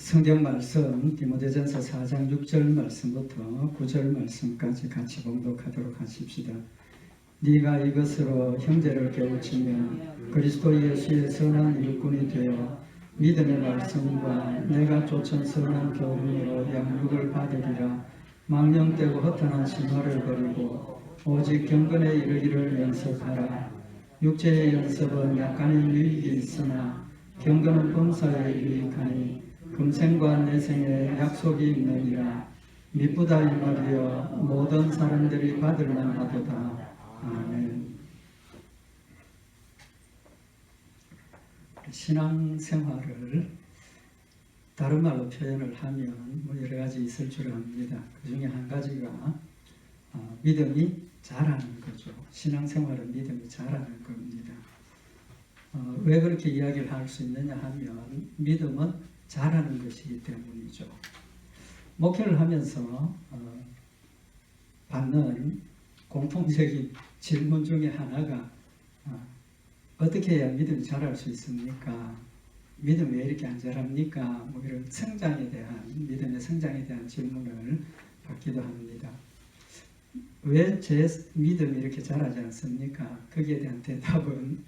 성경 말씀 디모데전서 4장 6절 말씀부터 9절 말씀까지 같이 봉독하도록 하십시다. 네가 이것으로 형제를 깨우치면 그리스도 예수의 선한 일꾼이 되어 믿음의 말씀과 내가 쫓은 선한 교훈으로 양육을 받으리라. 망령되고 허탄한 신화를 버리고 오직 경건에 이르기를 연습하라. 육체의 연습은 약간의 유익이 있으나 경건은 범사에 유익하니 금생과 내생에 약속이 있느니라. 미쁘다 이 말이여 모든 사람들이 받을 만하도다. 아멘. 신앙생활을 다른 말로 표현을 하면 여러 가지 있을 줄 압니다. 그 중에 한 가지가 믿음이 자라는 거죠. 신앙생활은 믿음이 자라는 겁니다. 왜 그렇게 이야기를 할 수 있느냐 하면 믿음은 자라는 것이기 때문이죠. 목회를 하면서 받는 공통적인 질문 중에 하나가 어떻게 해야 믿음이 자랄 수 있습니까? 믿음 왜 이렇게 안 자랍니까? 이런 성장에 대한, 믿음의 성장에 대한 질문을 받기도 합니다. 왜 제 믿음이 이렇게 자라지 않습니까? 거기에 대한 대답은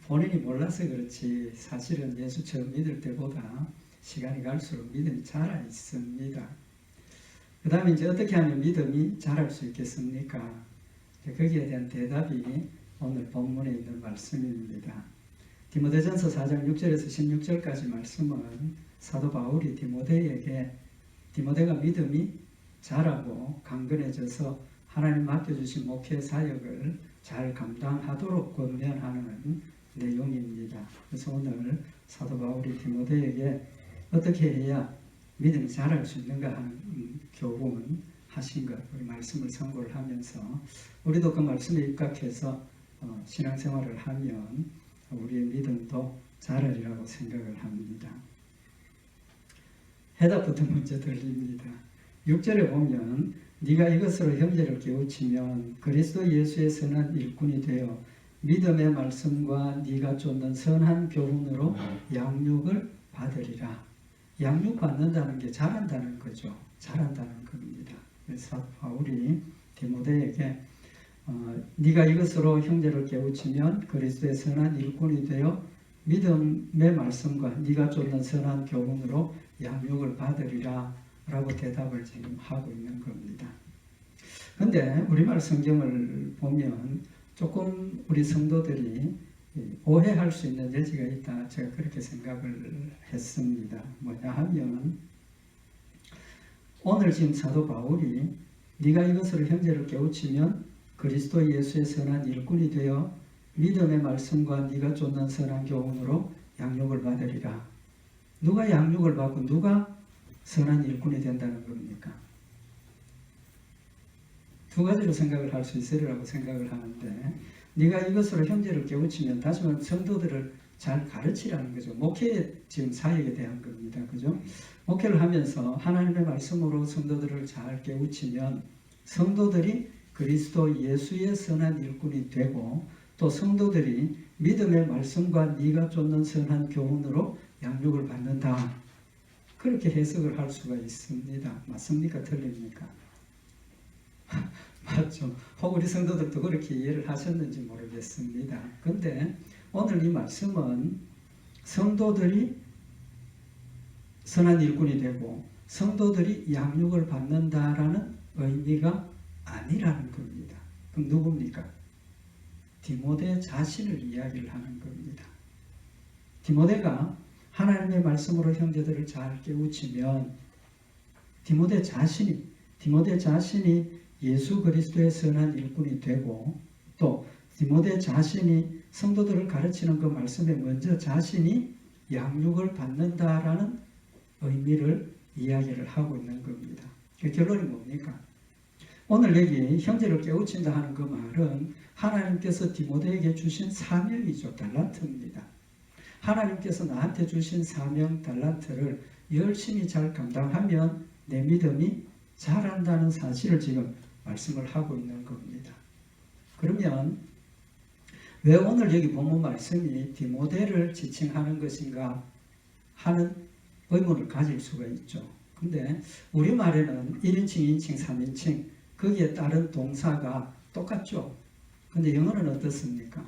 본인이 몰라서 그렇지 사실은 예수 처음 믿을 때보다 시간이 갈수록 믿음이 자라 있습니다. 그 다음에 이제 어떻게 하면 믿음이 자랄 수 있겠습니까? 거기에 대한 대답이 오늘 본문에 있는 말씀입니다. 디모데전서 4장 6절에서 16절까지 말씀은 사도 바울이 디모데가 믿음이 자라고 강건해져서 하나님 맡겨주신 목회 사역을 잘 감당하도록 권면하는 내용입니다. 그래서 오늘 사도 바울이 디모데에게 어떻게 해야 믿음이 자랄 수 있는가 하는 교훈 하신 것, 우리 말씀을 선고를 하면서 우리도 그 말씀에 입각해서 신앙생활을 하면 우리의 믿음도 자라리라고 생각을 합니다. 해답부터 먼저 드립니다. 6절에 보면 네가 이것으로 형제를 깨우치면 그리스도 예수의 선한 일꾼이 되어 믿음의 말씀과 네가 쫓는 선한 교훈으로 양육을 받으리라. 양육받는다는 게 자란다는 거죠. 자란다는 겁니다. 그래서 바울이 디모데에게 네가 이것으로 형제를 깨우치면 그리스도의 선한 일꾼이 되어 믿음의 말씀과 네가 쫓는 선한 교훈으로 양육을 받으리라 라고 대답을 지금 하고 있는 겁니다. 근데 우리말 성경을 보면 조금 우리 성도들이 오해할 수 있는 여지가 있다. 제가 그렇게 생각을 했습니다. 뭐냐 하면 오늘 지금 사도 바울이 네가 이것으로 형제를 깨우치면 그리스도 예수의 선한 일꾼이 되어 믿음의 말씀과 네가 쫓는 선한 교훈으로 양육을 받으리라. 누가 양육을 받고 누가 선한 일꾼이 된다는 겁니까? 두 가지로 생각을 할 수 있으리라고 생각을 하는데 네가 이것으로 형제를 깨우치면 다시 말하면 성도들을 잘 가르치라는 거죠. 목회의 지금 사역에 대한 겁니다. 그죠? 목회를 하면서 하나님의 말씀으로 성도들을 잘 깨우치면 성도들이 그리스도 예수의 선한 일꾼이 되고 또 성도들이 믿음의 말씀과 네가 쫓는 선한 교훈으로 양육을 받는다. 그렇게 해석을 할 수가 있습니다. 맞습니까? 틀립니까? 맞죠? 혹 우리 성도들도 그렇게 이해를 하셨는지 모르겠습니다. 그런데 오늘 이 말씀은 성도들이 선한 일꾼이 되고 성도들이 양육을 받는다라는 의미가 아니라는 겁니다. 그럼 누굽니까? 디모데 자신을 이야기를 하는 겁니다. 디모데가 하나님의 말씀으로 형제들을 잘 깨우치면 디모데 자신이 예수 그리스도의 선한 일꾼이 되고 또 디모데 자신이 성도들을 가르치는 그 말씀에 먼저 자신이 양육을 받는다라는 의미를 이야기를 하고 있는 겁니다. 그 결론이 뭡니까? 오늘 여기 형제를 깨우친다 하는 그 말은 하나님께서 디모데에게 주신 사명이죠. 달란트입니다. 하나님께서 나한테 주신 사명 달란트를 열심히 잘 감당하면 내 믿음이 자란다는 사실을 지금 말씀을 하고 있는 겁니다. 그러면 왜 오늘 여기 본문 말씀이 디모데를 지칭하는 것인가 하는 의문을 가질 수가 있죠. 근데 우리말에는 1인칭, 2인칭, 3인칭 거기에 따른 동사가 똑같죠. 근데 영어는 어떻습니까?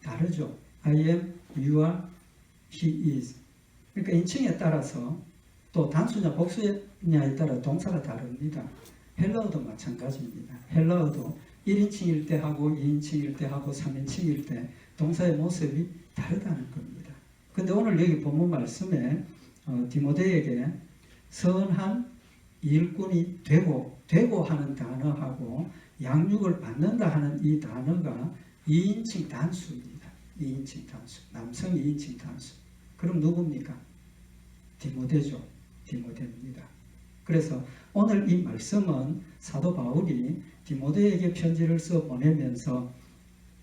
다르죠. I am, you are, he is. 그러니까 인칭에 따라서 또 단수냐 복수냐에 따라 동사가 다릅니다. 헬라어도 마찬가지입니다. 헬라어도 1인칭일 때 하고 2인칭일 때 하고 3인칭일 때 동사의 모습이 다르다는 겁니다. 근데 오늘 여기 본문 말씀에 디모데에게 선한 일꾼이 되고 하는 단어하고 양육을 받는다 하는 이 단어가 2인칭 단수입니다. 2인칭 단수. 남성 2인칭 단수. 그럼 누굽니까? 디모데죠. 디모데입니다. 그래서 오늘 이 말씀은 사도 바울이 디모데에게 편지를 써 보내면서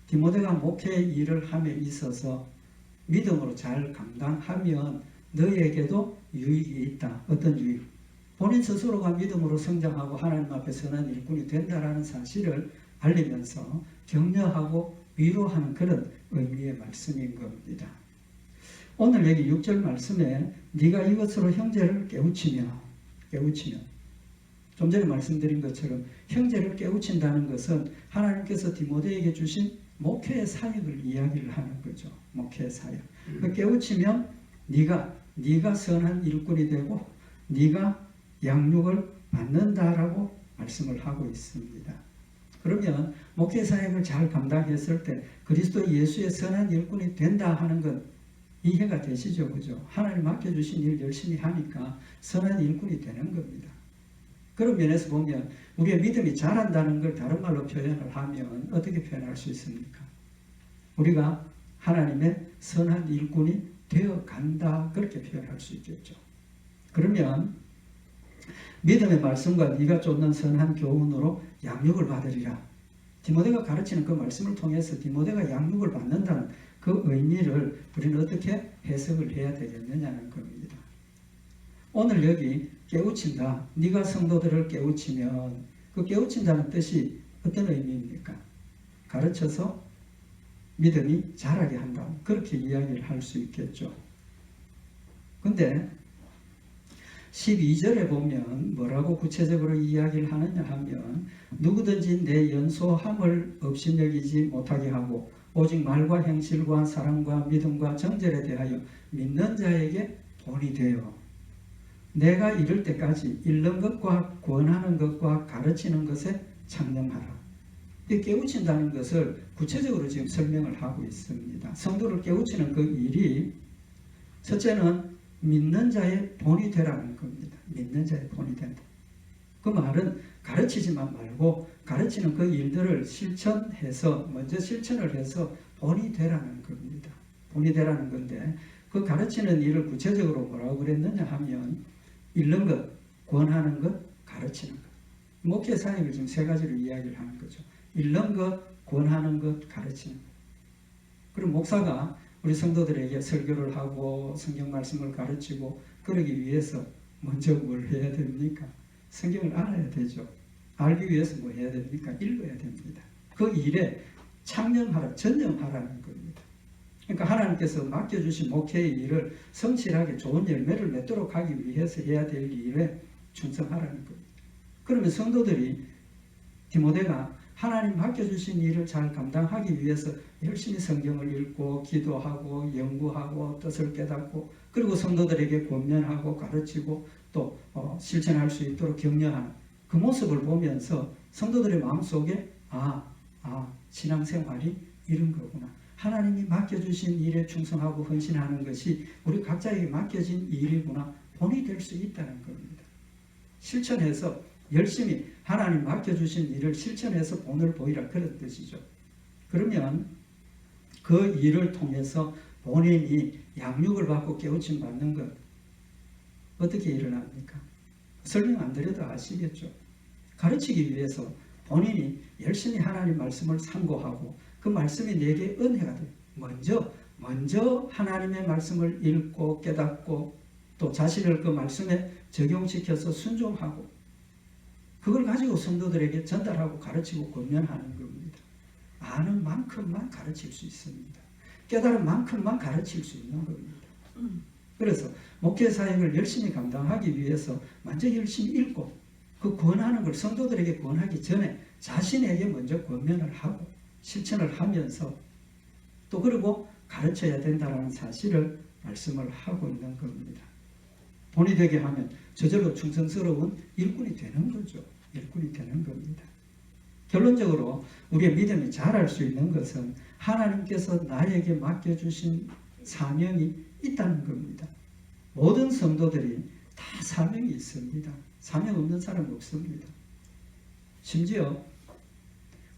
디모데가 목회의 일을 함에 있어서 믿음으로 잘 감당하면 너에게도 유익이 있다. 어떤 유익? 본인 스스로가 믿음으로 성장하고 하나님 앞에 선한 일꾼이 된다라는 사실을 알리면서 격려하고 위로하는 그런 의미의 말씀인 겁니다. 오늘 여기 6절 말씀에 네가 이것으로 형제를 깨우치며 좀 전에 말씀드린 것처럼 형제를 깨우친다는 것은 하나님께서 디모데에게 주신 목회의 사역을 이야기를 하는 거죠. 목회의 사역. 그 깨우치면 네가 선한 일꾼이 되고 네가 양육을 받는다라고 말씀을 하고 있습니다. 그러면 목회 사역을 잘 감당했을 때 그리스도 예수의 선한 일꾼이 된다 하는 건 이해가 되시죠? 그죠? 하나님 맡겨주신 일 열심히 하니까 선한 일꾼이 되는 겁니다. 그런 면에서 보면 우리의 믿음이 자란다는 걸 다른 말로 표현을 하면 어떻게 표현할 수 있습니까? 우리가 하나님의 선한 일꾼이 되어 간다 그렇게 표현할 수 있겠죠. 그러면 믿음의 말씀과 네가 쫓는 선한 교훈으로 양육을 받으리라. 디모데가 가르치는 그 말씀을 통해서 디모데가 양육을 받는다는 그 의미를 우리는 어떻게 해석을 해야 되겠느냐는 겁니다. 오늘 여기 깨우친다. 네가 성도들을 깨우치면 그 깨우친다는 뜻이 어떤 의미입니까? 가르쳐서 믿음이 자라게 한다. 그렇게 이야기를 할 수 있겠죠. 근데 12절에 보면 뭐라고 구체적으로 이야기를 하느냐 하면 누구든지 내 연소함을 없이 여기지 못하게 하고 오직 말과 행실과 사랑과 믿음과 정절에 대하여 믿는 자에게 본이 되어 내가 이를 때까지 읽는 것과 권하는 것과 가르치는 것에 창념하라. 이 깨우친다는 것을 구체적으로 지금 설명을 하고 있습니다. 성도를 깨우치는 그 일이 첫째는 믿는 자의 본이 되라는 겁니다. 믿는 자의 본이 된다. 그 말은 가르치지만 말고 가르치는 그 일들을 실천해서 먼저 실천을 해서 본이 되라는 겁니다. 본이 되라는 건데 그 가르치는 일을 구체적으로 뭐라고 그랬느냐 하면 읽는 것, 권하는 것, 가르치는 것. 목회 사역을 지금 세 가지로 이야기를 하는 거죠. 읽는 것, 권하는 것, 가르치는 것. 그럼 목사가 우리 성도들에게 설교를 하고 성경 말씀을 가르치고 그러기 위해서 먼저 뭘 해야 됩니까? 성경을 알아야 되죠. 알기 위해서 뭐 해야 됩니까? 읽어야 됩니다. 그 일에 창념하라, 전념하라는 겁니다. 그러니까 하나님께서 맡겨주신 목회의 일을 성실하게 좋은 열매를 맺도록 하기 위해서 해야 될 일에 충성하라는 겁니다. 그러면 성도들이 디모데가 하나님 맡겨주신 일을 잘 감당하기 위해서 열심히 성경을 읽고 기도하고 연구하고 뜻을 깨닫고 그리고 성도들에게 권면하고 가르치고 또 실천할 수 있도록 격려하는 그 모습을 보면서 성도들의 마음속에 신앙생활이 이런 거구나. 하나님이 맡겨주신 일에 충성하고 헌신하는 것이 우리 각자에게 맡겨진 일이구나. 본이 될 수 있다는 겁니다. 실천해서 열심히 하나님 맡겨주신 일을 실천해서 본을 보이라 그런 뜻이죠. 그러면 그 일을 통해서 본인이 양육을 받고 깨우침 받는 것 어떻게 일어납니까? 설명 안 드려도 아시겠죠. 가르치기 위해서 본인이 열심히 하나님 말씀을 상고하고 그 말씀이 내게 은혜가 돼요. 먼저 하나님의 말씀을 읽고 깨닫고 또 자신을 그 말씀에 적용시켜서 순종하고 그걸 가지고 성도들에게 전달하고 가르치고 권면하는 겁니다. 아는 만큼만 가르칠 수 있습니다. 깨달은 만큼만 가르칠 수 있는 겁니다. 그래서 목회 사역을 열심히 감당하기 위해서 완전 열심히 읽고 그 권하는 걸 성도들에게 권하기 전에 자신에게 먼저 권면을 하고 실천을 하면서 또 그리고 가르쳐야 된다는 사실을 말씀을 하고 있는 겁니다. 본이 되게 하면 저절로 충성스러운 일꾼이 되는 거죠. 일꾼이 되는 겁니다. 결론적으로 우리의 믿음이 자랄 수 있는 것은 하나님께서 나에게 맡겨주신 사명이 있다는 겁니다. 모든 성도들이 다 사명이 있습니다. 사명 없는 사람은 없습니다. 심지어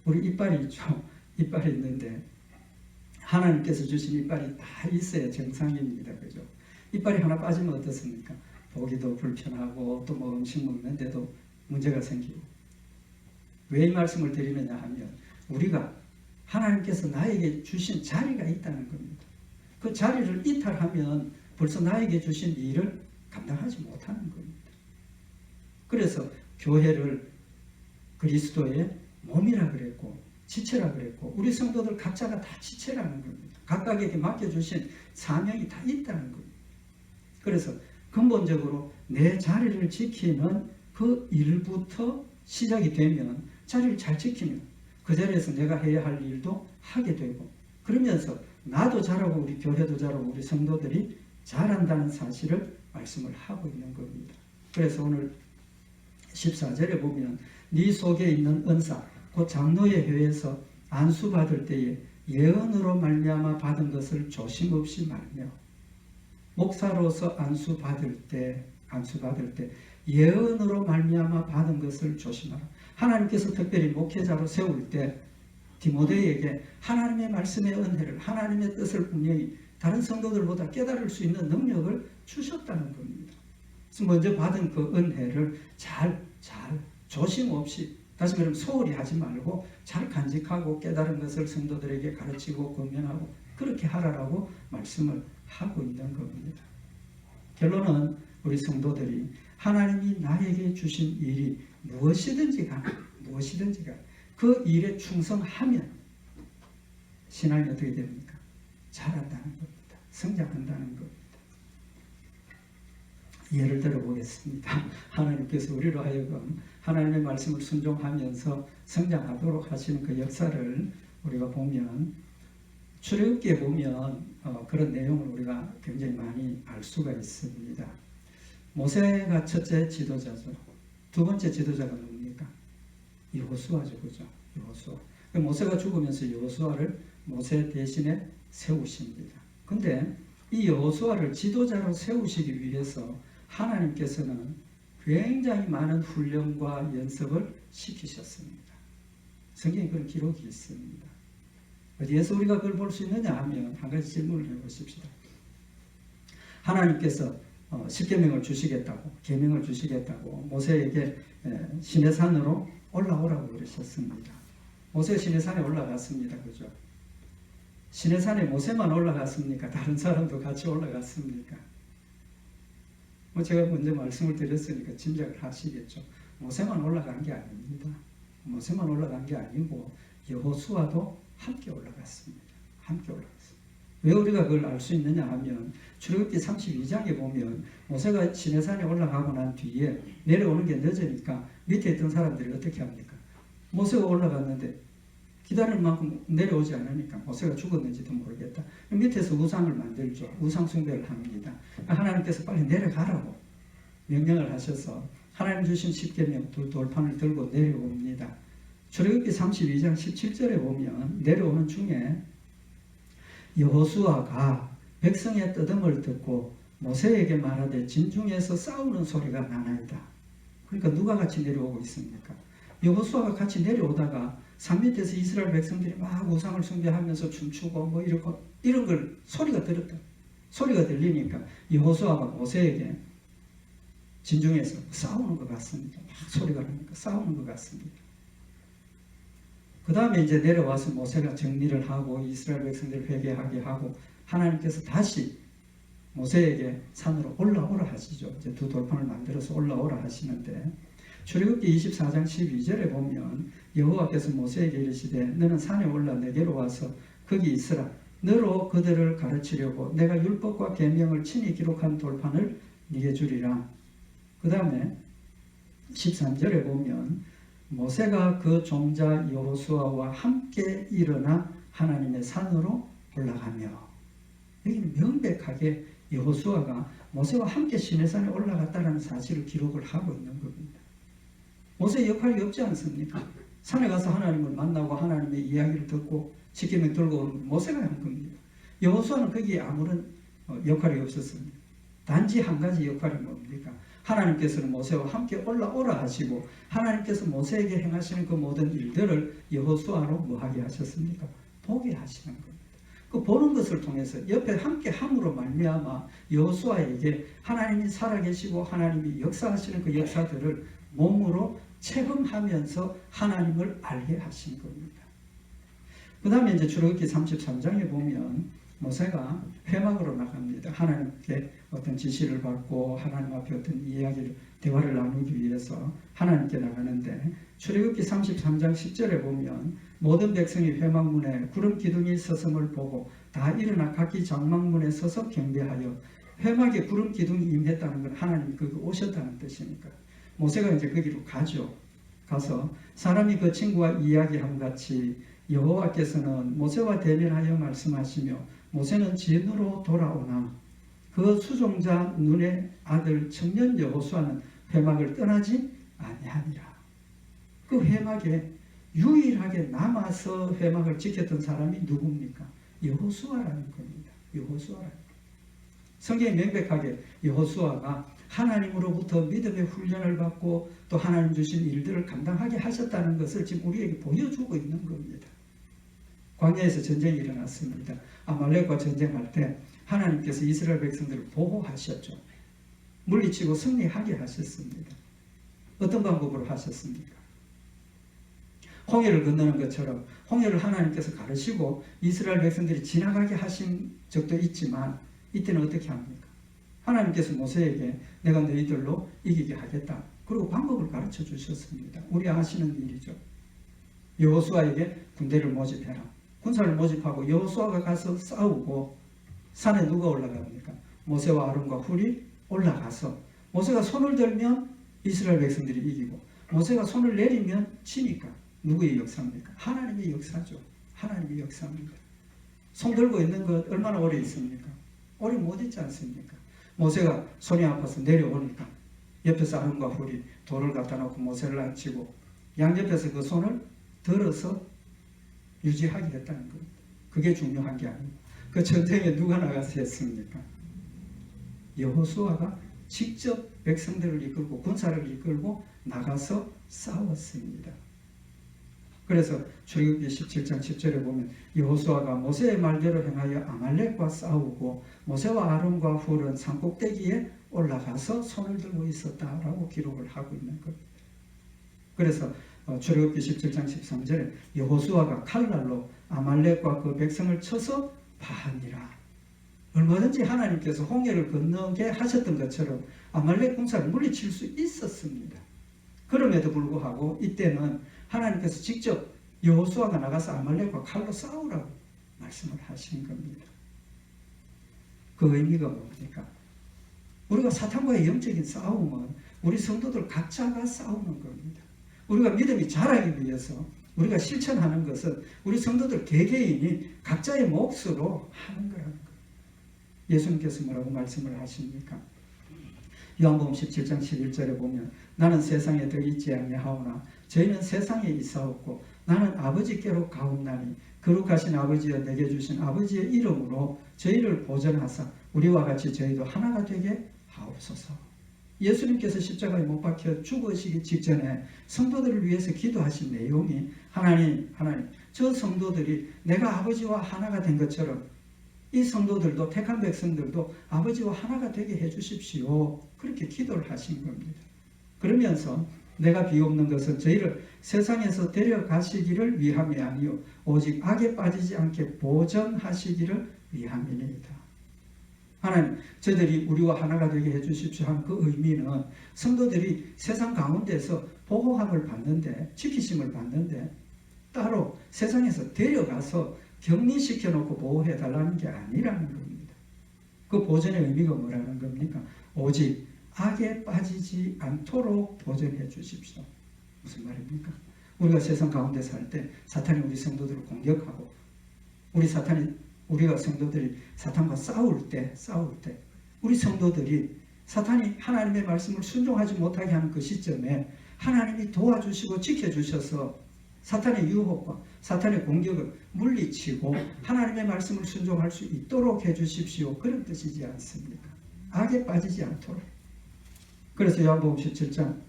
우리 이빨이 있죠. 이빨이 있는데 하나님께서 주신 이빨이 다 있어야 정상입니다. 그죠? 이빨이 하나 빠지면 어떻습니까? 보기도 불편하고 또 뭐 음식 먹는데도 문제가 생기고. 왜 이 말씀을 드리느냐 하면 우리가 하나님께서 나에게 주신 자리가 있다는 겁니다. 그 자리를 이탈하면 벌써 나에게 주신 일을 감당하지 못하는 겁니다. 그래서 교회를 그리스도의 몸이라 그랬고 지체라 그랬고 우리 성도들 각자가 다 지체라는 겁니다. 각각에게 맡겨주신 사명이 다 있다는 겁니다. 그래서 근본적으로 내 자리를 지키는 그 일부터 시작이 되면 자리를 잘 지키면 그 자리에서 내가 해야 할 일도 하게 되고 그러면서 나도 잘하고 우리 교회도 잘하고 우리 성도들이 잘한다는 사실을 말씀을 하고 있는 겁니다. 그래서 오늘 14절에 보면 네 속에 있는 은사 곧 장로의 회에서 안수받을 때에 예언으로 말미암아 받은 것을 조심 없이 말며 목사로서 안수받을 때 예언으로 말미암아 받은 것을 조심하라. 하나님께서 특별히 목회자로 세울 때 디모데에게 하나님의 말씀의 은혜를 하나님의 뜻을 분명히 다른 성도들보다 깨달을 수 있는 능력을 주셨다는 겁니다. 그래서 먼저 받은 그 은혜를 잘 조심 없이 다시 말하면 소홀히 하지 말고 잘 간직하고 깨달은 것을 성도들에게 가르치고 권면하고 그렇게 하라라고 말씀을 하고 있는 겁니다. 결론은 우리 성도들이 하나님이 나에게 주신 일이 무엇이든지 간에 그 일에 충성하면 신앙이 어떻게 됩니까? 자란다는 겁니다. 성장한다는 겁니다. 예를 들어 보겠습니다. 하나님께서 우리로 하여금 하나님의 말씀을 순종하면서 성장하도록 하시는 그 역사를 우리가 보면 출애굽기에 보면 그런 내용을 우리가 굉장히 많이 알 수가 있습니다. 모세가 첫째 지도자죠. 두 번째 지도자가 누굽니까? 여호수아죠. 그죠? 여호수아. 모세가 죽으면서 여호수아를 모세 대신에 세우십니다. 근데 이 여호수아를 지도자로 세우시기 위해서 하나님께서는 굉장히 많은 훈련과 연습을 시키셨습니다. 성경에 그런 기록이 있습니다. 어디에서 우리가 그걸 볼 수 있느냐 하면 한 가지 질문을 해보십시다. 하나님께서 십계명을 주시겠다고 계명을 주시겠다고 모세에게 시내산으로 올라오라고 그러셨습니다. 모세 시내산에 올라갔습니다. 그죠? 시내산에 모세만 올라갔습니까? 다른 사람도 같이 올라갔습니까? 제가 먼저 말씀을 드렸으니까 짐작을 하시겠죠. 모세만 올라간 게 아닙니다. 모세만 올라간 게 아니고 여호수아도 함께 올라갔습니다. 함께 올라갔습니다. 왜 우리가 그걸 알 수 있느냐 하면 출애굽기 32장에 보면 모세가 시내산에 올라가고 난 뒤에 내려오는 게 늦으니까 밑에 있던 사람들이 어떻게 합니까? 모세가 올라갔는데 기다릴 만큼 내려오지 않으니까 모세가 죽었는지도 모르겠다. 밑에서 우상을 만들죠. 우상 숭배를 합니다. 하나님께서 빨리 내려가라고 명령을 하셔서 하나님 주신 십계명 돌판을 들고 내려옵니다. 출애굽기 32장 17절에 보면 내려오는 중에 여호수아가 백성의 떠듬을 듣고 모세에게 말하되 진중에서 싸우는 소리가 나나이다. 그러니까 누가 같이 내려오고 있습니까? 여호수아가 같이 내려오다가 산 밑에서 이스라엘 백성들이 막 우상을 숭배하면서 춤추고 뭐 이런 걸 소리가 들었다. 소리가 들리니까 여호수아가 모세에게 진중에서 싸우는 것 같습니다. 막 소리가 나니까 싸우는 것 같습니다. 그 다음에 이제 내려와서 모세가 정리를 하고 이스라엘 백성들을 회개하게 하고 하나님께서 다시 모세에게 산으로 올라오라 하시죠. 이제 두 돌판을 만들어서 올라오라 하시는데 출애굽기 24장 12절에 보면 여호와께서 모세에게 이르시되 너는 산에 올라 내게로 와서 거기 있으라. 너로 그들을 가르치려고 내가 율법과 계명을 친히 기록한 돌판을 네게 주리라. 그 다음에 13절에 보면 모세가 그 종자 여호수아와 함께 일어나 하나님의 산으로 올라가며, 여기는 명백하게 여호수아가 모세와 함께 시내산에 올라갔다는 사실을 기록을 하고 있는 겁니다. 모세의 역할이 없지 않습니까? 산에 가서 하나님을 만나고 하나님의 이야기를 듣고 십계명 들고 오는 건 모세가 한 겁니다. 여호수아는 거기에 아무런 역할이 없었습니다. 단지 한 가지 역할이 뭡니까? 하나님께서는 모세와 함께 올라오라 하시고 하나님께서 모세에게 행하시는 그 모든 일들을 여호수아로 뭐하게 하셨습니까? 보게 하시는 겁니다. 그 보는 것을 통해서 옆에 함께 함으로 말미암아 여호수아에게 하나님이 살아계시고 하나님이 역사하시는 그 역사들을 몸으로 체험하면서 하나님을 알게 하신 겁니다. 그 다음에 이제 출애굽기 33장에 보면 모세가 회막으로 나갑니다. 하나님께 어떤 지시를 받고 하나님 앞에 어떤 이야기를, 대화를 나누기 위해서 하나님께 나가는데, 출애굽기 33장 10절에 보면 모든 백성이 회막문에 구름 기둥이 서성을 보고 다 일어나 각기 장막문에 서서 경배하여, 회막에 구름 기둥이 임했다는 건 하나님이 거기 오셨다는 뜻이니까 모세가 이제 거기로 가죠. 가서 사람이 그 친구와 이야기함 같이 여호와께서는 모세와 대면하여 말씀하시며 모세는 진으로 돌아오나 그 수종자 눈의 아들 청년 여호수아는 회막을 떠나지 아니하니라. 그 회막에 유일하게 남아서 회막을 지켰던 사람이 누굽니까? 여호수아라는 겁니다. 여호수아라는 겁니다. 성경이 명백하게 여호수아가 하나님으로부터 믿음의 훈련을 받고 또 하나님 주신 일들을 감당하게 하셨다는 것을 지금 우리에게 보여주고 있는 겁니다. 광야에서 전쟁이 일어났습니다. 아말렉과 전쟁할 때 하나님께서 이스라엘 백성들을 보호하셨죠. 물리치고 승리하게 하셨습니다. 어떤 방법으로 하셨습니까? 홍해를 건너는 것처럼 홍해를 하나님께서 가르시고 이스라엘 백성들이 지나가게 하신 적도 있지만, 이때는 어떻게 합니까? 하나님께서 모세에게 내가 너희들로 이기게 하겠다. 그리고 방법을 가르쳐 주셨습니다. 우리 아시는 일이죠. 여호수아에게 군대를 모집해라. 군사를 모집하고 여호수아가 가서 싸우고, 산에 누가 올라갑니까? 모세와 아론과 훌이 올라가서 모세가 손을 들면 이스라엘 백성들이 이기고 모세가 손을 내리면 지니까 누구의 역사입니까? 하나님의 역사죠. 하나님의 역사입니다. 손 들고 있는 것 얼마나 오래 있습니까? 오래 못 있지 않습니까? 모세가 손이 아파서 내려오니까 옆에서 아론과 훌이 돌을 갖다 놓고 모세를 앉히고 양옆에서 그 손을 들어서 유지하게 했다는 겁니다. 그게 중요한 게 아니고, 그 전쟁에 누가 나가서 했습니까? 여호수아가 직접 백성들을 이끌고 군사를 이끌고 나가서 싸웠습니다. 그래서 출애굽기 17장 10절에 보면 여호수아가 모세의 말대로 행하여 아말렉과 싸우고 모세와 아론과 훌은 산꼭대기에 올라가서 손을 들고 있었다라고 기록을 하고 있는 겁니다. 그래서 출애굽기 17장 13절에 여호수아가 칼날로 아말렉과 그 백성을 쳐서 파하니라. 얼마든지 하나님께서 홍해를 건너게 하셨던 것처럼 아말렉 군사를 물리칠 수 있었습니다. 그럼에도 불구하고 이때는 하나님께서 직접 여호수아가 나가서 아말렉과 칼로 싸우라고 말씀을 하신 겁니다. 그 의미가 뭡니까? 우리가 사탄과의 영적인 싸움은 우리 성도들 각자가 싸우는 겁니다. 우리가 믿음이 자라기 위해서 우리가 실천하는 것은 우리 성도들 개개인이 각자의 몫으로 하는 거라는 거예요. 예수님께서 뭐라고 말씀을 하십니까? 요한복음 17장 11절에 보면 나는 세상에 더 있지 아니하오나 저희는 세상에 있사옵고 나는 아버지께로 가옵나니 거룩하신 아버지여 내게 주신 아버지의 이름으로 저희를 보전하사 우리와 같이 저희도 하나가 되게 하옵소서. 예수님께서 십자가에 못 박혀 죽으시기 직전에 성도들을 위해서 기도하신 내용이 하나님 저 성도들이 내가 아버지와 하나가 된 것처럼 이 성도들도 택한 백성들도 아버지와 하나가 되게 해주십시오. 그렇게 기도를 하신 겁니다. 그러면서 내가 비옵는 것은 저희를 세상에서 데려가시기를 위함이 아니요 오직 악에 빠지지 않게 보전하시기를 위함이니이다. 하나님, 저희들이 우리와 하나가 되게 해주십시오 하는 그 의미는 성도들이 세상 가운데서 보호함을 받는데, 지키심을 받는데 따로 세상에서 데려가서 격리시켜 놓고 보호해 달라는 게 아니라는 겁니다. 그 보존의 의미가 뭐라는 겁니까? 오직 악에 빠지지 않도록 보존해 주십시오. 무슨 말입니까? 우리가 세상 가운데 살 때 사탄이 우리 성도들을 공격하고 우리가 성도들이 사탄과 싸울 때 우리 성도들이 사탄이 하나님의 말씀을 순종하지 못하게 하는 그 시점에 하나님이 도와주시고 지켜주셔서 사탄의 유혹과 사탄의 공격을 물리치고 하나님의 말씀을 순종할 수 있도록 해주십시오. 그런 뜻이지 않습니까? 악에 빠지지 않도록. 그래서 요한복음 17장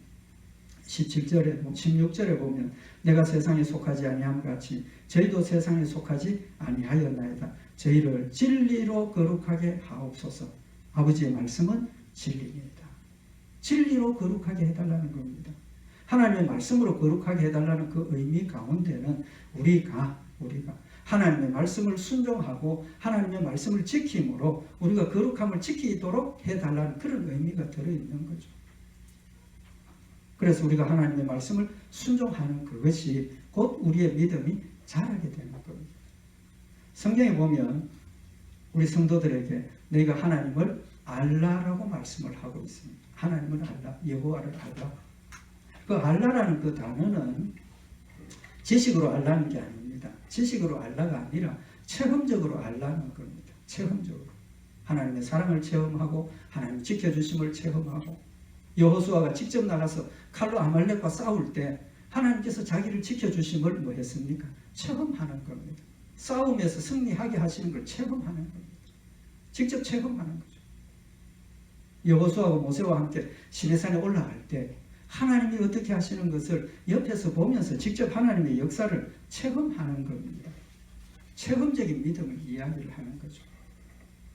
17절에 16절에 보면 내가 세상에 속하지 아니함과 같이 저희도 세상에 속하지 아니하였나이다. 저희를 진리로 거룩하게 하옵소서. 아버지의 말씀은 진리입니다. 진리로 거룩하게 해달라는 겁니다. 하나님의 말씀으로 거룩하게 해달라는 그 의미 가운데는 우리가 하나님의 말씀을 순종하고 하나님의 말씀을 지킴으로 우리가 거룩함을 지키도록 해달라는 그런 의미가 들어있는 거죠. 그래서 우리가 하나님의 말씀을 순종하는 그것이 곧 우리의 믿음이 자라게 되는 겁니다. 성경에 보면 우리 성도들에게 너희가 하나님을 알라라고 말씀을 하고 있습니다. 하나님을 알라, 여호와를 알라. 그 알라라는 그 단어는 지식으로 알라는 게 아닙니다. 지식으로 알라가 아니라 체험적으로 알라는 겁니다. 체험적으로. 하나님의 사랑을 체험하고 하나님 지켜주심을 체험하고 여호수아가 직접 나가서 칼로 아말렉과 싸울 때 하나님께서 자기를 지켜주심을 뭐 했습니까? 체험하는 겁니다. 싸움에서 승리하게 하시는 걸 체험하는 겁니다. 직접 체험하는 거죠. 여호수아가 모세와 함께 시내산에 올라갈 때 하나님이 어떻게 하시는 것을 옆에서 보면서 직접 하나님의 역사를 체험하는 겁니다. 체험적인 믿음을 이야기를 하는 거죠.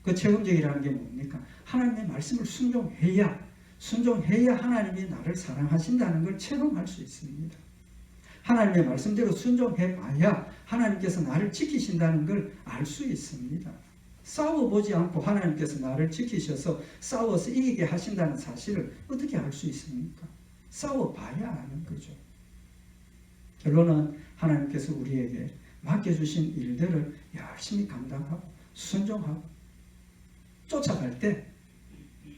그 체험적이라는 게 뭡니까? 하나님의 말씀을 순종해야 하나님이 나를 사랑하신다는 걸 체험할 수 있습니다. 하나님의 말씀대로 순종해봐야 하나님께서 나를 지키신다는 걸 알 수 있습니다. 싸워보지 않고 하나님께서 나를 지키셔서 싸워서 이기게 하신다는 사실을 어떻게 알 수 있습니까? 싸워봐야 아는 거죠. 결론은 하나님께서 우리에게 맡겨주신 일들을 열심히 감당하고 순종하고 쫓아갈 때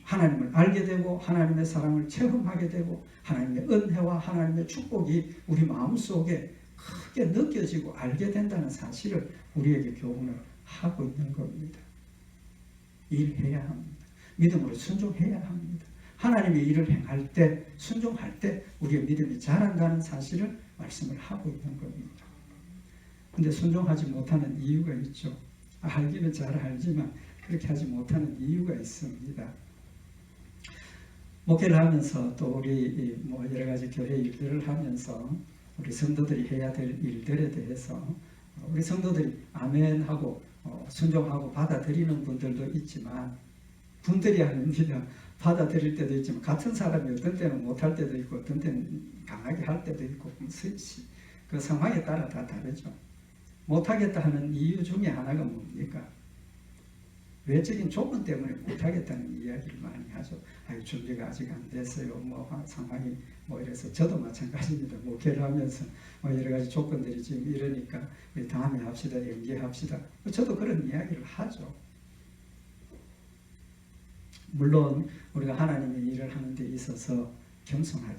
하나님을 알게 되고 하나님의 사랑을 체험하게 되고 하나님의 은혜와 하나님의 축복이 우리 마음속에 크게 느껴지고 알게 된다는 사실을 우리에게 교훈을 하고 있는 겁니다. 일해야 합니다. 믿음으로 순종해야 합니다. 하나님의 일을 행할 때 순종할 때 우리의 믿음이 자란다는 사실을 말씀을 하고 있는 겁니다. 그런데 순종하지 못하는 이유가 있죠. 알기는 잘 알지만 그렇게 하지 못하는 이유가 있습니다. 목회를 하면서 또 우리 여러 가지 교회 일들을 하면서 우리 성도들이 해야 될 일들에 대해서 우리 성도들이 아멘하고 순종하고 받아들이는 분들도 있지만 분들이 아닙니다. 받아들일 때도 있지만 같은 사람이 어떤 때는 못할 때도 있고 어떤 때는 강하게 할 때도 있고 그 상황에 따라 다 다르죠. 못하겠다 하는 이유 중에 하나가 뭡니까? 외적인 조건 때문에 못하겠다는 이야기를 많이 하죠. 준비가 아직 안 됐어요. 상황이 이래서 저도 마찬가지입니다. 목회를 하면서 여러 가지 조건들이 지금 이러니까 우리 다음에 합시다, 연기합시다. 저도 그런 이야기를 하죠. 물론 우리가 하나님의 일을 하는 데 있어서 겸손하게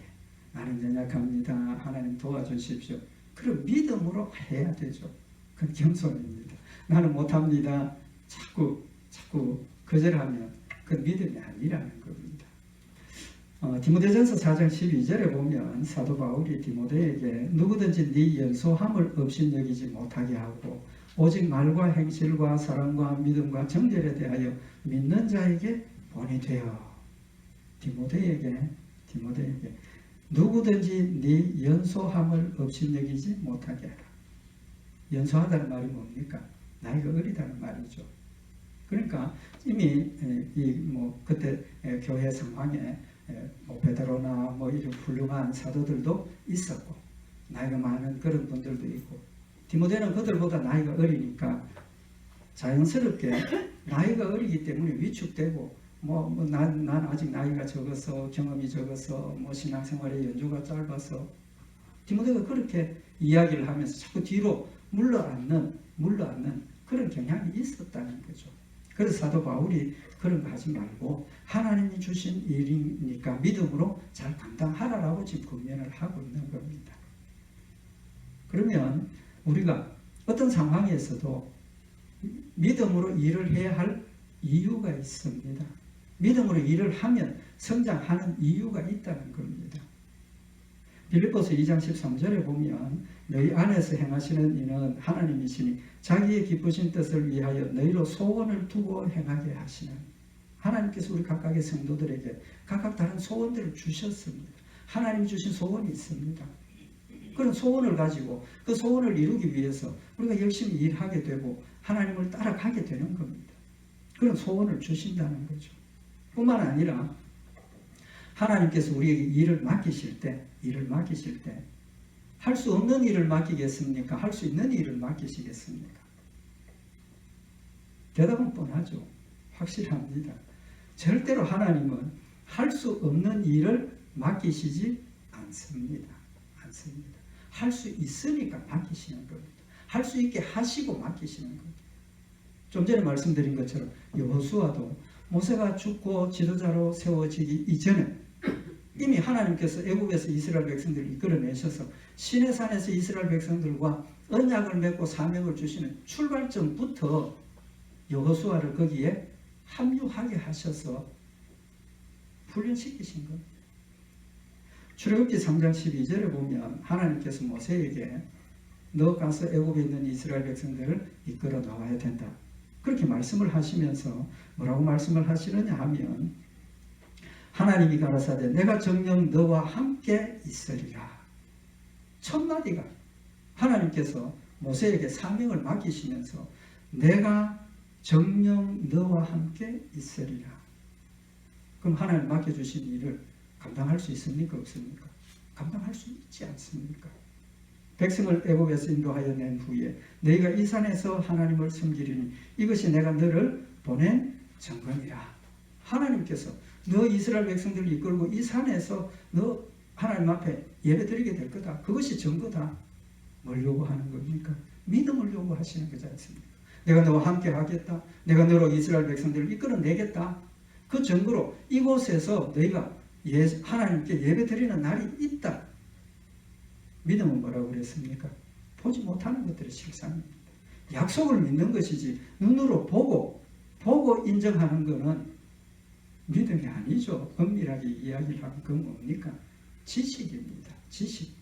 나는 연약합니다. 하나님 도와주십시오. 그런 믿음으로 해야 되죠. 그건 겸손입니다. 나는 못합니다. 자꾸 거절하면 그건 믿음이 아니라는 겁니다. 디모데전서 4장 12절에 보면 사도 바울이 디모데에게 누구든지 네 연소함을 업신여기지 못하게 하고 오직 말과 행실과 사랑과 믿음과 정결에 대하여 믿는 자에게 본이 되어 디모데에게 누구든지 네 연소함을 업신여기지 못하게 하라. 연소하다는 말이 뭡니까? 나이가 어리다는 말이죠. 그러니까 이미 그때 교회 상황에 베드로나 이런 훌륭한 사도들도 있었고 나이가 많은 그런 분들도 있고 디모데는 그들보다 나이가 어리니까 자연스럽게 나이가 어리기 때문에 위축되고 난 아직 나이가 적어서 경험이 적어서 신앙생활의 연주가 짧아서 디모데가 그렇게 이야기를 하면서 자꾸 뒤로 물러앉는 그런 경향이 있었다는 거죠. 그래서 사도 바울이 그런 거 하지 말고 하나님이 주신 일이니까 믿음으로 잘 감당하라라고 지금 권면을 하고 있는 겁니다. 그러면 우리가 어떤 상황에서도 믿음으로 일을 해야 할 이유가 있습니다. 믿음으로 일을 하면 성장하는 이유가 있다는 겁니다. 빌립보서 2장 13절에 보면 너희 안에서 행하시는 이는 하나님이시니 자기의 기쁘신 뜻을 위하여 너희로 소원을 두고 행하게 하시는, 하나님께서 우리 각각의 성도들에게 각각 다른 소원들을 주셨습니다. 하나님이 주신 소원이 있습니다. 그런 소원을 가지고 그 소원을 이루기 위해서 우리가 열심히 일하게 되고 하나님을 따라가게 되는 겁니다. 그런 소원을 주신다는 거죠. 뿐만 아니라 하나님께서 우리에게 일을 맡기실 때 할 수 없는 일을 맡기겠습니까? 할 수 있는 일을 맡기시겠습니까? 대답은 뻔하죠. 확실합니다. 절대로 하나님은 할 수 없는 일을 맡기시지 않습니다. 할 수 있으니까 맡기시는 겁니다. 할 수 있게 하시고 맡기시는 겁니다. 좀 전에 말씀드린 것처럼 여호수아도 모세가 죽고 지도자로 세워지기 이전에 이미 하나님께서 애굽에서 이스라엘 백성들을 이끌어내셔서 시내산에서 이스라엘 백성들과 언약을 맺고 사명을 주시는 출발점부터 여호수아를 거기에 합류하게 하셔서 훈련시키신 겁니다. 출애굽기 3장 12절에 보면 하나님께서 모세에게 너 가서 애굽에 있는 이스라엘 백성들을 이끌어 나와야 된다, 그렇게 말씀을 하시면서 뭐라고 말씀을 하시느냐 하면 하나님이 가라사대 내가 정녕 너와 함께 있으리라. 첫 마디가 하나님께서 모세에게 사명을 맡기시면서 내가 정녕 너와 함께 있으리라. 그럼 하나님 맡겨주신 일을 감당할 수 있습니까? 없습니까? 감당할 수 있지 않습니까? 백성을 애굽에서 인도하여 낸 후에 너희가 이 산에서 하나님을 섬기리니 이것이 내가 너를 보낸 증거니라. 하나님께서 너 이스라엘 백성들을 이끌고 이 산에서 너 하나님 앞에 예배드리게 될 거다. 그것이 증거다. 뭘 요구하는 겁니까? 믿음을 요구하시는 거지 않습니까? 내가 너와 함께 하겠다. 내가 너로 이스라엘 백성들을 이끌어내겠다. 그 증거로 이곳에서 너희가 하나님께 예배드리는 날이 있다. 믿음은 뭐라고 그랬습니까? 보지 못하는 것들의 실상입니다. 약속을 믿는 것이지 눈으로 보고 인정하는 것은 믿음이 아니죠. 엄밀하게 이야기를 하면 그건 뭡니까? 지식입니다. 지식.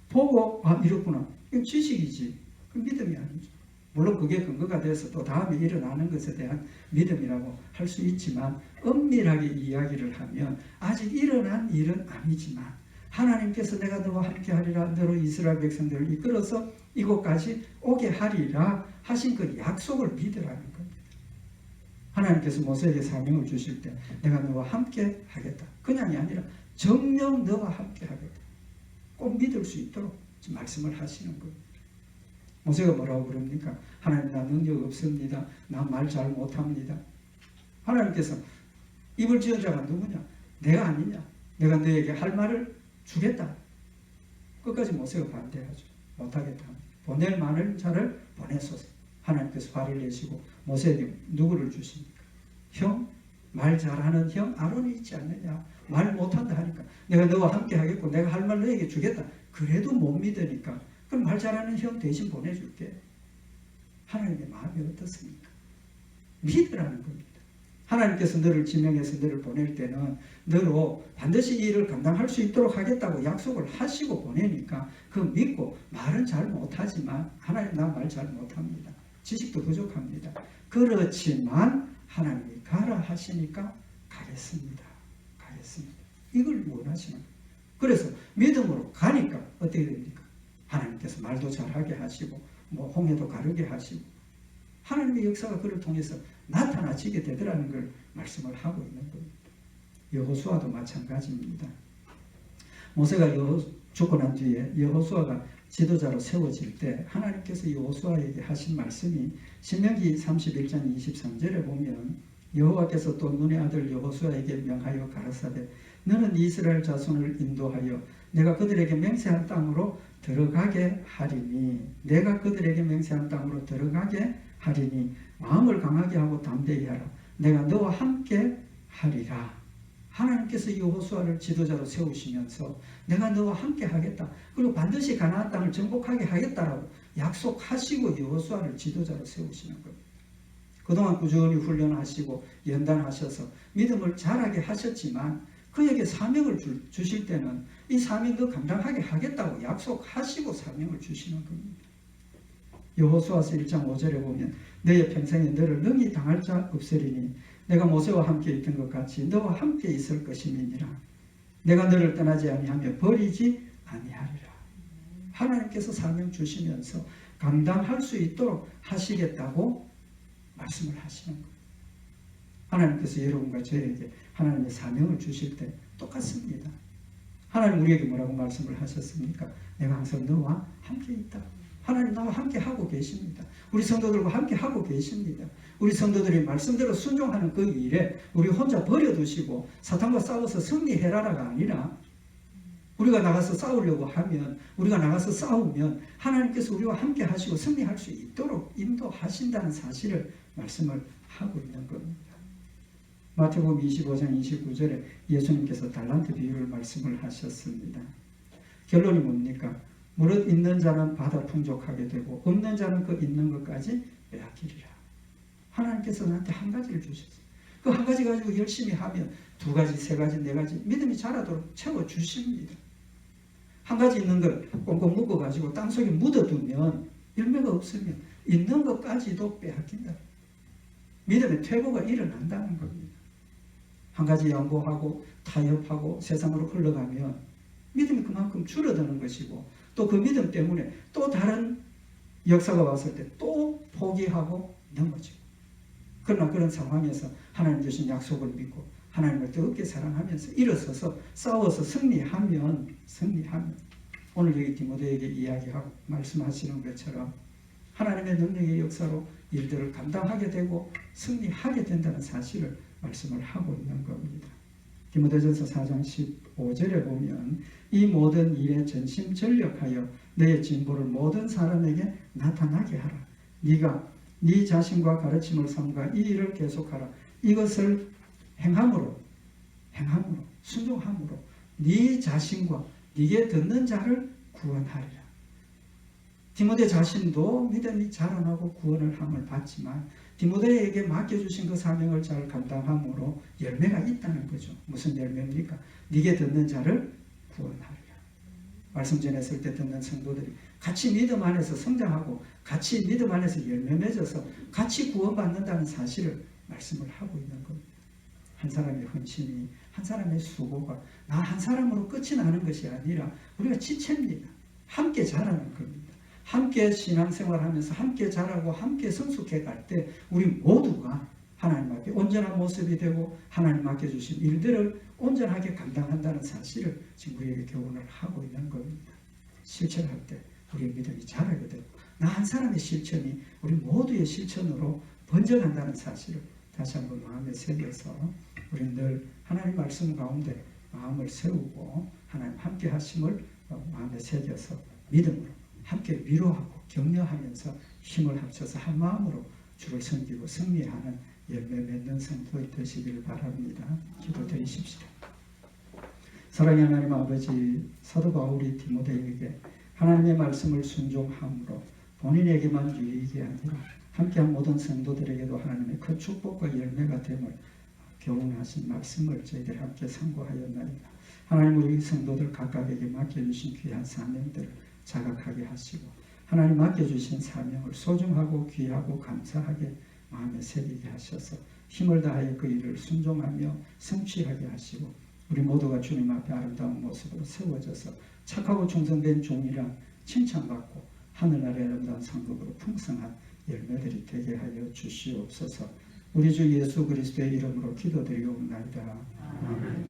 보고 이렇구나. 이건 지식이지. 그건 믿음이 아니죠. 물론 그게 근거가 돼서 또 다음에 일어나는 것에 대한 믿음이라고 할 수 있지만 엄밀하게 이야기를 하면 아직 일어난 일은 아니지만 하나님께서 내가 너와 함께 하리라 너로 이스라엘 백성들을 이끌어서 이곳까지 오게 하리라 하신 그 약속을 믿으라는 겁니다. 하나님께서 모세에게 사명을 주실 때 내가 너와 함께 하겠다. 그냥이 아니라 정녕 너와 함께 하겠다. 꼭 믿을 수 있도록 지금 말씀을 하시는 겁니다. 모세가 뭐라고 그럽니까? 하나님 나 능력 없습니다. 나 말 잘 못합니다. 하나님께서 입을 지은 자가 누구냐? 내가 아니냐? 내가 너에게 할 말을 주겠다. 끝까지 모세가 반대하죠. 못하겠다. 보낼 많은 자를 보내소서. 하나님께서 화를 내시고 모세에게 누구를 주십니까? 형? 말 잘하는 형 아론이 있지 않느냐? 말 못한다 하니까 내가 너와 함께 하겠고 내가 할 말 너에게 주겠다. 그래도 못 믿으니까 그럼 말 잘하는 형 대신 보내줄게. 하나님의 마음이 어떻습니까? 믿으라는 겁니다. 하나님께서 너를 지명해서 너를 보낼 때는 너로 반드시 이 일을 감당할 수 있도록 하겠다고 약속을 하시고 보내니까 그 믿고 말은 잘 못하지만 하나님 나 말 잘 못합니다. 지식도 부족합니다. 그렇지만 하나님이 가라 하시니까 가겠습니다. 이걸 원하시는 거예요. 그래서 믿음으로 가니까 어떻게 됩니까? 하나님께서 말도 잘하게 하시고 홍해도 가르게 하시고 하나님의 역사가 그를 통해서 나타나지게 되더라는 걸 말씀을 하고 있는 겁니다. 여호수아도 마찬가지입니다. 모세가 죽고 난 뒤에 여호수아가 지도자로 세워질 때 하나님께서 여호수아에게 하신 말씀이 신명기 31장 23절에 보면 여호와께서 또 눈의 아들 여호수아에게 명하여 가라사대 너는 이스라엘 자손을 인도하여 내가 그들에게 맹세한 땅으로 들어가게 하리니 내가 그들에게 맹세한 땅으로 들어가게 하리니 마음을 강하게 하고 담대히 하라. 내가 너와 함께 하리라. 하나님께서 여호수아를 지도자로 세우시면서 내가 너와 함께 하겠다. 그리고 반드시 가나안 땅을 정복하게 하겠다라고 약속하시고 여호수아를 지도자로 세우시는 겁니다. 그동안 꾸준히 훈련하시고 연단하셔서 믿음을 자라게 하셨지만 그에게 사명을 주실 때는 이 사명 너 감당하게 하겠다고 약속하시고 사명을 주시는 겁니다. 여호수아서 1장 5절에 보면 너의 평생에 너를 능히 당할 자 없으리니 내가 모세와 함께 있던 것 같이 너와 함께 있을 것임이니라. 내가 너를 떠나지 아니하며 버리지 아니하리라. 하나님께서 사명 주시면서 감당할 수 있도록 하시겠다고 말씀을 하시는 거예요. 하나님께서 여러분과 저에게 하나님의 사명을 주실 때 똑같습니다. 하나님 우리에게 뭐라고 말씀을 하셨습니까? 내가 항상 너와 함께 있다. 하나님 나와 함께 하고 계십니다. 우리 성도들과 함께 하고 계십니다. 우리 성도들이 말씀대로 순종하는 그 일에 우리 혼자 버려두시고 사탄과 싸워서 승리해라라가 아니라 우리가 나가서 싸우려고 하면 우리가 나가서 싸우면 하나님께서 우리와 함께 하시고 승리할 수 있도록 인도하신다는 사실을 말씀을 하고 있는 겁니다. 마태복음 25장 29절에 예수님께서 달란트 비유를 말씀을 하셨습니다. 결론이 뭡니까? 무릇 있는 자는 받아 풍족하게 되고 없는 자는 그 있는 것까지 빼앗기리라. 하나님께서 나한테 한 가지를 주셨어요. 그 한 가지 가지고 열심히 하면 두 가지, 세 가지, 네 가지 믿음이 자라도록 채워주십니다. 한 가지 있는 걸 꽁꽁 묶어가지고 땅속에 묻어두면 열매가 없으면 있는 것까지도 빼앗긴다. 믿음의 퇴보가 일어난다는 겁니다. 한 가지 양보하고 타협하고 세상으로 흘러가면 믿음이 그만큼 줄어드는 것이고 또 그 믿음 때문에 또 다른 역사가 왔을 때 또 포기하고 넘어지고 그러나 그런 상황에서 하나님 주신 약속을 믿고 하나님을 뜨겁게 사랑하면서 일어서서 싸워서 승리하면 오늘 여기 디모데에게 이야기하고 말씀하시는 것처럼 하나님의 능력의 역사로 일들을 감당하게 되고 승리하게 된다는 사실을 말씀을 하고 있는 겁니다. 디모데전서 4장 15절에 보면 이 모든 일에 전심전력하여 너의 진보를 모든 사람에게 나타나게 하라. 네가 네 자신과 가르침을 삼가 이 일을 계속하라. 이것을 행함으로 순종함으로 네 자신과 네게 듣는 자를 구원하리라. 디모데 자신도 믿음이 자라나고 구원을 함을 받지만 디모데에게 맡겨주신 그 사명을 잘 감당함으로 열매가 있다는 거죠. 무슨 열매입니까? 네게 듣는 자를 구원하리라. 말씀 전했을 때 듣는 성도들이 같이 믿음 안에서 성장하고 같이 믿음 안에서 열매 맺어서 같이 구원받는다는 사실을 말씀을 하고 있는 겁니다. 한 사람의 헌신이 한 사람의 수고가 나 한 사람으로 끝이 나는 것이 아니라 우리가 지체입니다. 함께 자라는 겁니다. 함께 신앙생활하면서 함께 자라고 함께 성숙해 갈 때 우리 모두가 하나님 앞에 온전한 모습이 되고 하나님 맡겨주신 일들을 온전하게 감당한다는 사실을 지금 우리에게 교훈을 하고 있는 겁니다. 실천할 때 우리의 믿음이 자라게 되고 나 한 사람의 실천이 우리 모두의 실천으로 번져간다는 사실을 다시 한번 마음에 새겨서 우리는 늘 하나님 말씀 가운데 마음을 세우고 하나님 함께 하심을 마음에 새겨서 믿음으로 함께 위로하고 격려하면서 힘을 합쳐서 한 마음으로 주를 섬기고 승리하는 열매 맺는 성도 되시길 바랍니다. 기도드리십시오. 사랑의 하나님 아버지, 사도 바울이 디모데에게 하나님의 말씀을 순종함으로 본인에게만 유익이 아니라 함께한 모든 성도들에게도 하나님의 큰 축복과 열매가 됨을 교훈하신 말씀을 저희들 함께 상고하였나이다. 하나님 우리 성도들 각각에게 맡겨주신 귀한 사명들을 자각하게 하시고 하나님 맡겨주신 사명을 소중하고 귀하고 감사하게 마음에 새기게 하셔서 힘을 다하여 그 일을 순종하며 성취하게 하시고 우리 모두가 주님 앞에 아름다운 모습으로 세워져서 착하고 충성된 종이라 칭찬받고 하늘나라의 아름다운 상급으로 풍성한 열매들이 되게 하여 주시옵소서. 우리 주 예수 그리스도의 이름으로 기도드리옵나이다. 아멘.